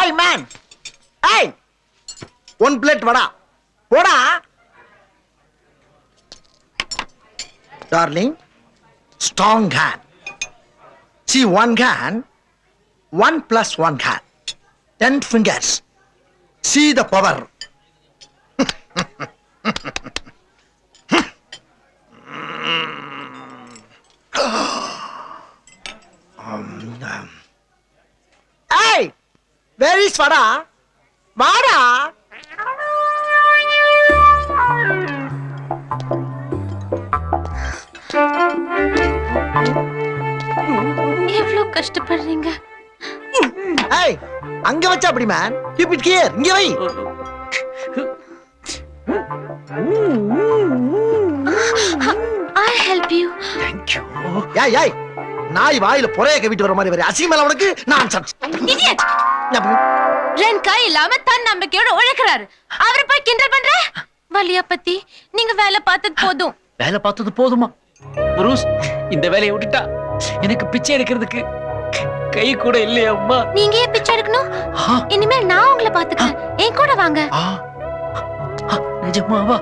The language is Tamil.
Hey man! Hey! One plate vada. Vada. Darling, strong hand. See one hand, 1 plus 1 hand. 10 fingers. See the power. Hey! Where is Vada? Vada! எவ்வளவு கஷ்டப்படுறீங்க. Hey! அங்க வச்சா அப்படி man. Keep it here. இங்க வை. I'll help you. Thank you. ஏய் ஏய் நாய் வாயில புறைய கவிட்டு வர மாதிரி வர அசிங்கமேல உனக்கு நான் Idiot! ரெண்டு கை இல்லாம தன் நம்பிக்கையோட உழைக்கிறாரு. அவரை போய் கிண்டல் பண்ற? வலியா பத்தி நீங்க வேலை பார்த்தது போதும். வேலை பார்த்தது போதுமா? புரூஸ், இந்த வேலையை விட்டுட்டா எனக்கு பிச்சை எடுக்கிறதுக்கு கை கூட இல்லையா அம்மா? நீங்க ஏன் பிச்சை எடுக்கணும்? இனிமேல் நான் உங்களை பாத்துக்கிறேன். என் கூட வாங்க. நிஜமாவா?